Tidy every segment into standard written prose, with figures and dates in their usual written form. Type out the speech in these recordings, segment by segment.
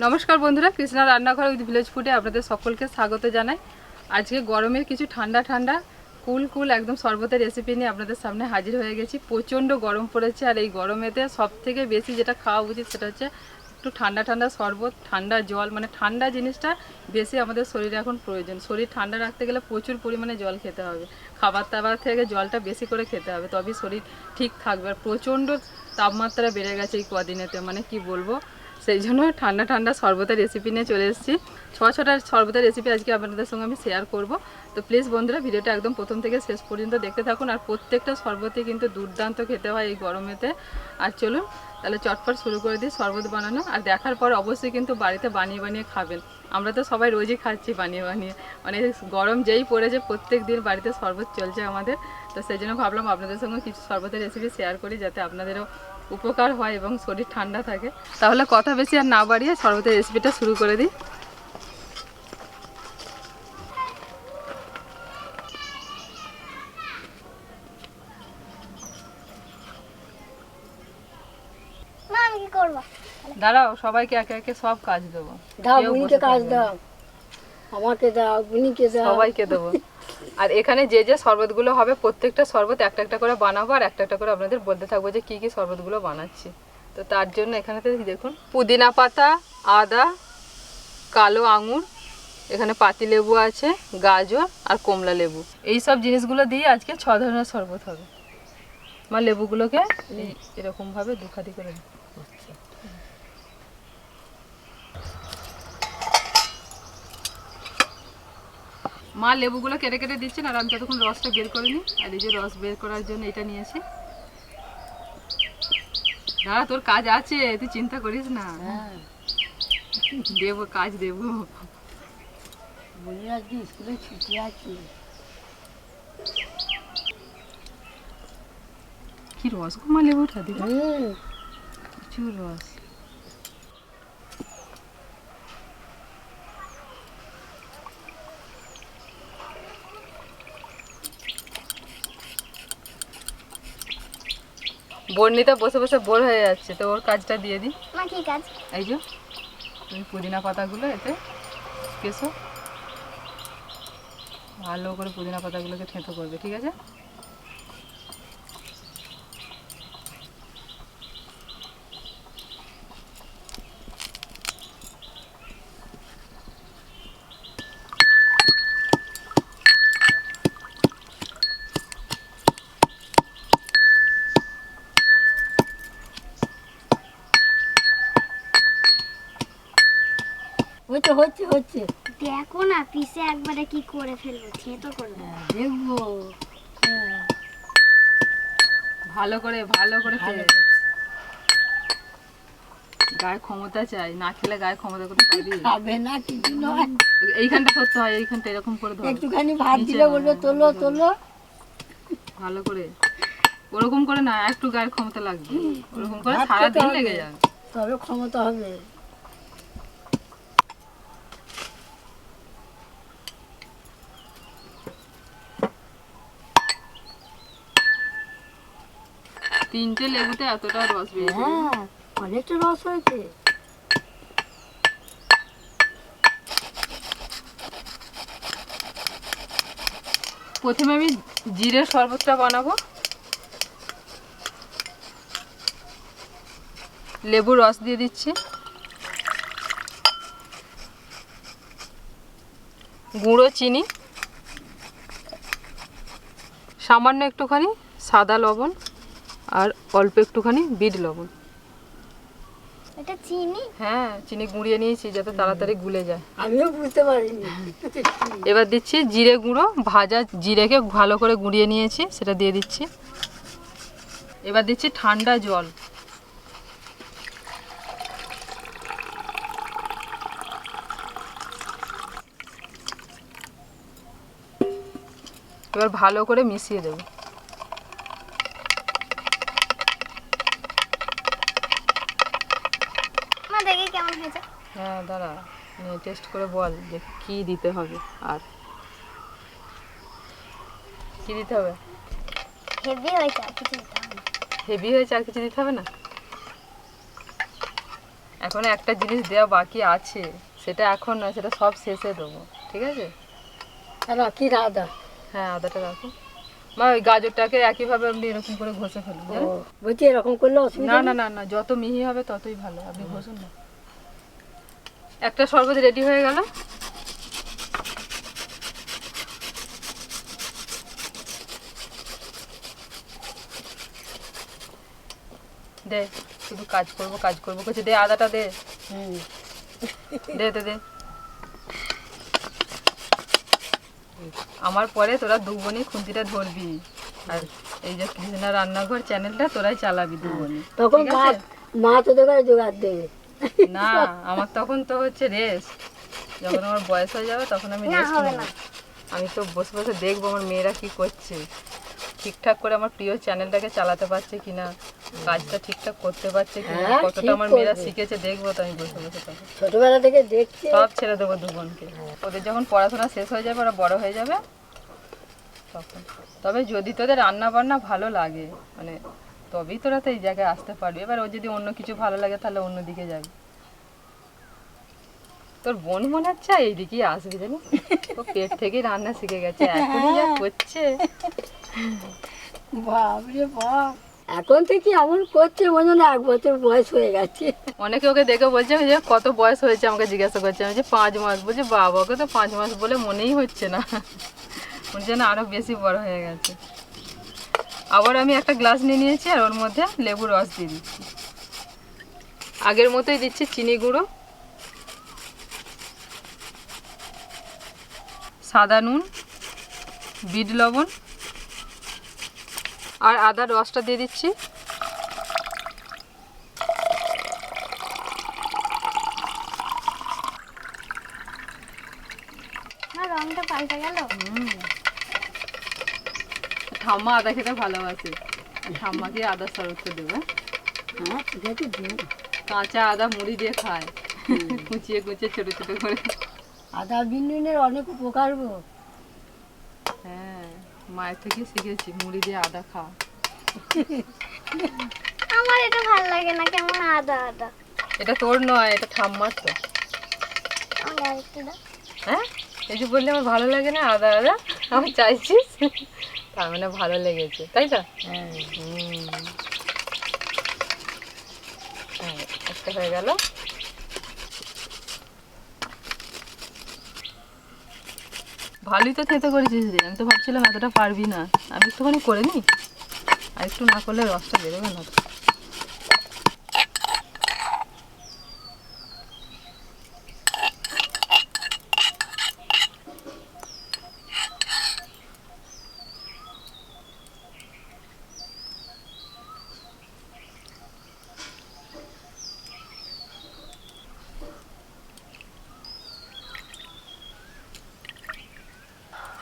নমস্কার বন্ধুরা, কৃষ্ণা রান্নাঘর উইথ ভিলেজ ফুডে আপনাদের সকলকে স্বাগত জানাই। আজকে গরমের কিছু ঠান্ডা ঠান্ডা কুল একদম শরবতের রেসিপি নিয়ে আপনাদের সামনে হাজির হয়ে গেছি। প্রচণ্ড গরম পড়েছে, আর এই গরমেতে সবথেকে বেশি যেটা খাওয়া উচিত সেটা হচ্ছে একটু ঠান্ডা ঠান্ডা শরবত, ঠান্ডা জল। মানে ঠান্ডা জিনিসটা বেশি আমাদের শরীরে এখন প্রয়োজন। শরীর ঠান্ডা রাখতে গেলে প্রচুর পরিমাণে জল খেতে হবে, খাবার দাবার থেকে জলটা বেশি করে খেতে হবে, তবেই শরীর ঠিক থাকবে। আর প্রচণ্ড তাপমাত্রা বেড়ে গেছে এই কদিনেতে, মানে কি বলবো। সেই জন্য ঠান্ডা ঠান্ডা শরবতের রেসিপি নিয়ে চলে এসেছি। ছটা শরবতের রেসিপি আজকে আপনাদের সঙ্গে আমি শেয়ার করব। তো প্লিজ বন্ধুরা, ভিডিওটা একদম প্রথম থেকে শেষ পর্যন্ত দেখতে থাকুন। আর প্রত্যেকটা শরবতই কিন্তু দুর্দান্ত খেতে হয় এই গরমেতে। আর চলুন তাহলে চটপট শুরু করে দিই শরবত বানানো। আর দেখার পর অবশ্যই কিন্তু বাড়িতে বানিয়ে বানিয়ে খাবেন। আমরা তো সবাই রোজই খাচ্ছি বানিয়ে বানিয়ে, মানে গরম যেই পড়েছে প্রত্যেক দিন বাড়িতে শরবত চলছে আমাদের। তো সেই জন্য ভাবলাম আপনাদের সঙ্গে কিছু শরবতের রেসিপি শেয়ার করি, যাতে আপনাদেরও উপকার হয় এবং শরীর ঠান্ডা থাকে। তাহলে কথা বেশি আর না বাড়িয়ে শরবতের রেসিপিটা শুরু করে দিই। দাঁড়াও, সবাইকে একে একে সব কাজ দেবো। দাও, বুনিকে কাজ দাও, আমাকে দাও, বুনিকে দাও, সবাইকে দেবো। আর এখানে যে যে শরবতগুলো হবে প্রত্যেকটা শরবত একটা একটা করে বানাবো, আর একটা একটা করে আপনাদের বলতে থাকবো যে কী কী শরবতগুলো বানাচ্ছি। তো তার জন্য এখানে দেখুন পুদিনা পাতা, আদা, কালো আঙুর, এখানে পাতিলেবু আছে, গাজর আর কমলা লেবু। এই সব জিনিসগুলো দিয়ে আজকে 6 ধরনের শরবত হবে। মা লেবুগুলোকে এরকমভাবে দুখাদি করে দিই। মা লেবুগুলো কেটে কেটে দিচ্ছেন, আর আমি ততক্ষণ রসটা বের করে নিই। আর এই যে রস বের করার জন্য এটা নিয়েছি। দাঁড়া, তোর কাজ আছে, তুই চিন্তা করিস না। দেবো, কাজ দেবো। বলি আজকে স্কুলে ছুটি আছে। কি রস গো মা, লেবুটা দিল প্রচুর রস। বর্ণিতা বসে বসে বোর হয়ে যাচ্ছে, তো ওর কাজটা দিয়ে দিই। কি কাজ? এই যে তুমি পুদিনা পাতাগুলো এতে কেসো, ভালো করে পুদিনা পাতাগুলোকে থেঁতো করবে, ঠিক আছে? হচ্ছে হচ্ছে হচ্ছে দেখো না পিসে একবারে কি করে ফেলবো, থেতো করবো। দেখবো। ভালো করে গায়ে ক্ষমতা চাই, না খেলে গায়ে ক্ষমতা করতে পারবি? খাবে না কিছু নয়। এইখানটা করতে হয়, এইখানটা এরকম করে ধর, একটুখানি ভাত দিলে বলবে তোলো তোলো। ভালো করে ওরকম করে না, একটু গায়ের ক্ষমতা লাগবে। ওরকম করে সারাদিন লেগে যাবে, তবে ক্ষমতা হবে। তিনটে লেবুতে এতটা রস বেরিয়েছে। হ্যাঁ, অনেকটা রস হয়েছে। প্রথমে আমি জিরের শরবতটা বানাবো। লেবুর রস দিয়ে দিচ্ছি, গুঁড়ো চিনি, সামান্য একটুখানি সাদা লবণ, আর অল্প একটুখানি বিট লবণ। এটা চিনি? হ্যাঁ, চিনি গুঁড়িয়ে নিয়েছি যাতে তাড়াতাড়ি গুলে যায়। আমিও বুঝতে পারিনি। এবার দিচ্ছি জিরে গুঁড়ো, ভাজা জিরেকে ভালো করে গুঁড়িয়ে নিয়েছি, সেটা দিয়ে দিচ্ছি। এবার দিচ্ছি ঠান্ডা জল। এবার ভালো করে মিশিয়ে দেবো। দেখি কেমন হয়েছে। হ্যাঁ দাঁড়া, টেস্ট করে বল যে কি দিতে হবে। আর কি দিতে হবে? হেভি হয়েছে, আর কিছু দিতে হবে না। হেভি হয়েছে, আর কিছু দিতে হবে না? এখন একটা জিনিস দেওয়া বাকি আছে, সেটা এখন নয়, সেটা সব শেষে দেবো, ঠিক আছে? রাখি আদা। হ্যাঁ, আদাটা রাখো। মা ওই গাজরটাকে একইভাবে আপনি এরকম করে ঘষে ফেলুন, জানেন? বলছি এরকম করলে অসুবিধা না না না না, যত মিহি হবে ততই ভালো, আপনি ঘষুন না। একটা শরবত রেডি হয়ে গেল। দে, শুধু কাজ করবো কাজ করবো করছে, দে আদাটা দে। দে দে দে। আমার পরে তোরা দু বোনই খুন্তিটা ধরবি, আর এই যে কৃষ্ণা রান্নাঘর চ্যানেলটা তোরাই চালাবি দু বোনই, তখন ঠিক আছে? মা তো দোকানে জোগাড় দেবে। না, আমার তখন তো হচ্ছে রেস্ট, যখন আমার বয়স হয়ে যাবে তখন আমি রেস্ট নেব। আমি তো বসে বসে দেখবো আমার মেয়েরা কি করছে, ঠিকঠাক করে আমার প্রিয় চ্যানেলটাকে চালাতে পারছে কিনা, কাজটা ঠিকঠাক করতে পারছে কিনা, হ্যাঁ, কতটা ঠিক আমার মেয়েরা করবে। শিখেছে দেখবো, তো আমি বসে বসে তখন ছোটবেলা থেকে দেখছি। সব ছেড়ে দেবো দু বোনকে। ওদের যখন পড়াশোনা শেষ হয়ে যাবে, ওরা বড় হয়ে যাবে তখন। তবে যদি তোদের রান্না বান্না ভালো লাগে, মানে তবেই তোরা তো এই জায়গায় আসতে পারবি। এবার ও যদি অন্য কিছু ভালো লাগে তাহলে অন্য দিকে যাবি। তোর বোন মনে হচ্ছে এইদিকেই আসবে, জানিস? ও পেট থেকেই রান্না শিখে গেছে, এখনই যা করছে। বাপরে বাপ, এখন থেকে এমন করছে মনে হয় 1 বছর বয়স হয়ে গেছে। অনেকে ওকে দেখে বলছে যে কত বয়স হয়েছে, আমাকে জিজ্ঞাসা করছে। আমি যে 5 মাস। বলছে বাবা, ওকে তো 5 মাস বলে মনেই হচ্ছে না, মনে হচ্ছে না আরো বেশি বড় হয়ে গেছে। আবার আমি একটা গ্লাস নিয়ে নিয়েছি, আর ওর মধ্যে লেবুর রস দিয়ে দিচ্ছি। আগের মতোই দিচ্ছি চিনি গুঁড়ো, সাদা নুন, বিট লবণ, আর আদার রসটা দিয়ে দিচ্ছি। রংটা পাল্টে গেল। ঠাম্মা আদা খেতে ভালোবাসে, ঠাম্মাকে আদার শরবতটা দেবে। হ্যাঁ, ঠিক আছে, দিন। কাঁচা আদা মুড়ি দিয়ে খায়, কুচিয়ে কুচিয়ে ছোট ছোট করে। আদা বিনুনের অনেক উপকার গো। হ্যাঁ, মায়ের থেকে শিখেছি মুড়ি দিয়ে আদা খাওয়া। আমার এটা ভালো লাগে না, কেমন আদা আদা। এটা তোর নয়, এটা ঠাম্মার তো। আমার আরেকটু দাও। হ্যাঁ, এই যে বললি আমার ভালো লাগে না আদা আদা, আমার চাইছিস, তার মানে ভালো লেগেছে, তাই তো? হ্যাঁ, হ্যাঁ, একটা হয়ে গেল। ভালোই তো খেতে করেছিস রে, আমি তো ভাবছিলাম এতটা পারবি না। আমি একটুখানি করে নিই, আর একটু না করলে রসটা বেরোবে না।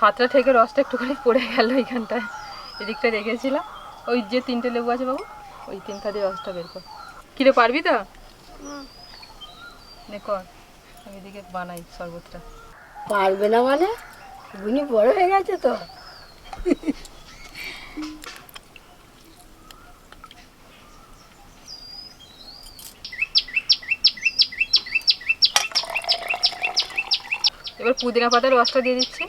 হাতটা থেকে রসটা একটুখানি পড়ে গেল এইখানটায়, এদিকটা রেখেছিলাম। ওই যে 3টে লেবু আছে বাবু, ওই 3টা দিয়ে রসটা বের কর। কিরে, পারবি তো? নে কর, আমি এদিকে বানাই শরবতটা। পারবে না মানে? বুনি বড় হয়ে গেছে তো। এবার পুদিনা পাতার রসটা দিয়ে দিচ্ছি।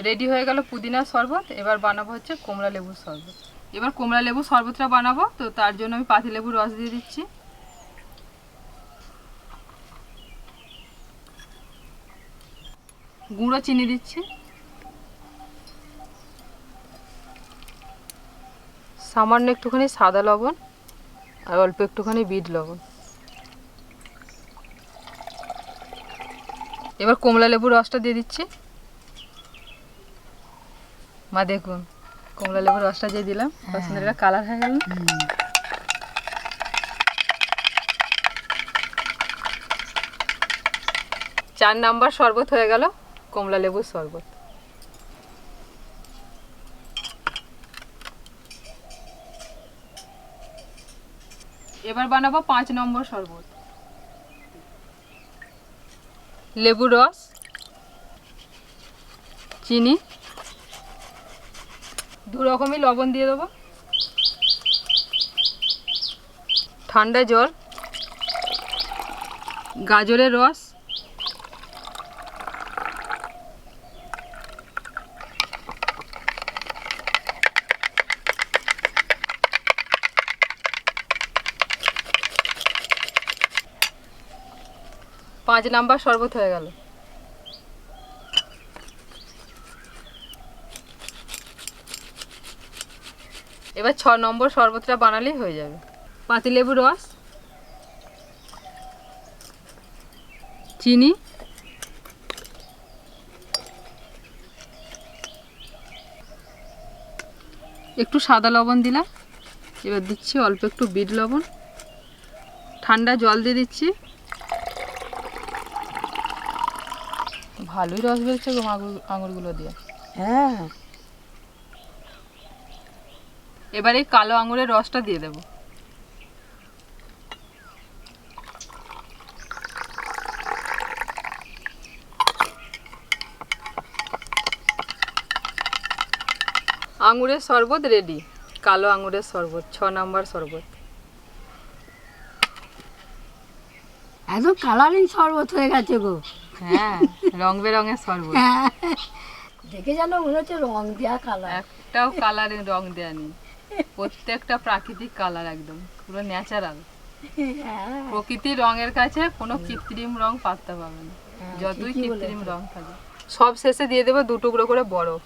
রেডি হয়ে গেল পুদিনার শরবত। এবার বানাবো হচ্ছে কমলা লেবুর শরবত। এবার কমলা লেবুর শরবতটা বানাবো, তো তার জন্য আমি পাতি লেবুর রস দিয়ে দিচ্ছি। গুঁড়ো চিনি দিচ্ছি, সামান্য একটুখানি সাদা লবণ, আর অল্প একটুখানি বিট লবণ। এবার কমলা লেবুর রসটা দিয়ে দিচ্ছি। মা দেখুন, কমলা লেবুর রসটা দিয়ে দিলাম, কত সুন্দর একটা কালার হয়ে গেল না? 4 নাম্বার শরবত হয়ে গেল, কমলা লেবুর শরবত। এবার বানাবো 5 নম্বর শরবত। লেবুর রস, চিনি, 2 রকমই লবণ দিয়ে দেবো, ঠান্ডা জল, গাজরের রস, পাঁচ নাম্বার শরবত হয়ে গেল। এবার 6 নম্বর শরবতটা বানালেই হয়ে যাবে। পাতিলেবুর রস, চিনি, একটু সাদা লবণ দিলাম, এবার দিচ্ছি অল্প একটু বিট লবণ, ঠান্ডা জল দিয়ে দিচ্ছি। ভালোই রস বেরোচ্ছে গো আঙুরগুলো দিয়ে। হ্যাঁ, এবার এই কালো আঙুরের রসটা দিয়ে দেব। আঙুরের শরবত রেডি, কালো আঙুরের শরবত, 6 নাম্বার শরবত। একদম কালারিং শরবত হয়ে গেছে গো। হ্যাঁ, রং বেরঙের শরবত। দেখে যেন মনে হচ্ছে রং দেওয়া কালার। একটাও কালারে রং দেয়া নেই, প্রত্যেকটা প্রাকৃতিক কালার, একদম পুরো ন্যাচারাল। প্রকৃতির রঙের কাছে কোনো কৃত্রিম রং পাত্তা পাবে না, যতই কৃত্রিম রং থাকে। সব শেষে দিয়ে দেবো 2 টুকরো করে বরফ,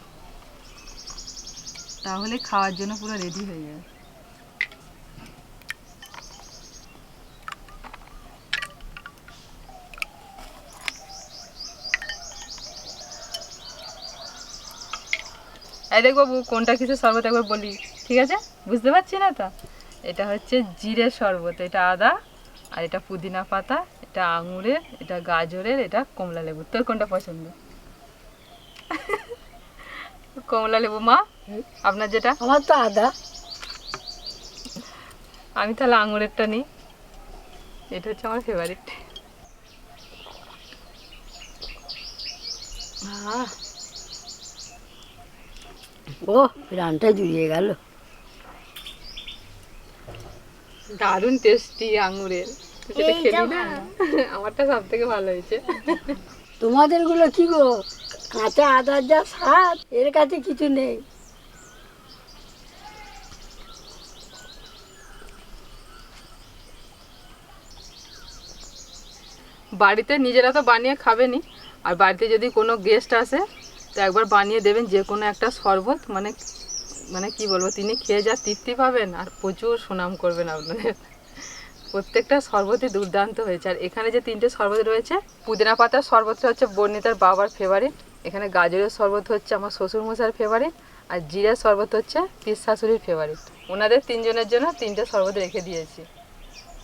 তাহলে খাওয়ার জন্য পুরো রেডি হয়ে যাবে। এই দেখো বাবু, কোনটা কিসের শরবত একবার বলি, ঠিক আছে? বুঝতে পারছি না তো। এটা হচ্ছে জিরের শরবত, এটা আদা, আর এটা পুদিনা পাতা, এটা আঙুরের, এটা গাজরের, এটা কমলা লেবু। তোর কোনটা পছন্দ? কমলা লেবু। মা, আপনার যেটা? আমার তো আদা। আমি তাহলে আঙুরেরটা নিই, এটা হচ্ছে আমার ফেভারিট। ও, প্রাণটা জুড়িয়ে গেল। দারুণ টেস্টি আঙুরের। সেটা খেলি না, আমারটা সব থেকে ভালো হয়েছে। তোমাদের গুলো কি গো, কাঁচা আদার যা স্বাদ, এর কাছে কিছু নেই। বাড়িতে নিজেরা তো বানিয়ে খাবেনই, আর বাড়িতে যদি কোনো গেস্ট আসে তো একবার বানিয়ে দেবেন যে কোনো একটা শরবত, মানে মানে কি বলবো, তিনি খেয়ে যা তৃপ্তি পাবেন আর প্রচুর সুনাম করবেন আপনাদের। প্রত্যেকটা শরবতই দুর্দান্ত হয়েছে। আর এখানে যে 3টে শরবত রয়েছে, পুদিনা পাতার শরবতটা হচ্ছে বর্ণিতার বাবার ফেভারিট, এখানে গাজরের শরবত হচ্ছে আমার শ্বশুরমশাইয়ের ফেভারিট, আর জিরার শরবত হচ্ছে পিস শাশুড়ির ফেভারিট। ওনাদের 3 জনের জন্য 3টে শরবত রেখে দিয়েছি,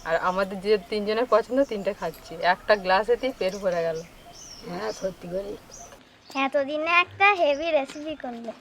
আর আমাদের যে 3 জনের পছন্দ 3টে খাচ্ছি। একটা গ্লাসেতেই পেট ভরে গেল। হ্যাঁ, সত্যি করে। এতদিনে একটা হেভি রেসিপি করলে।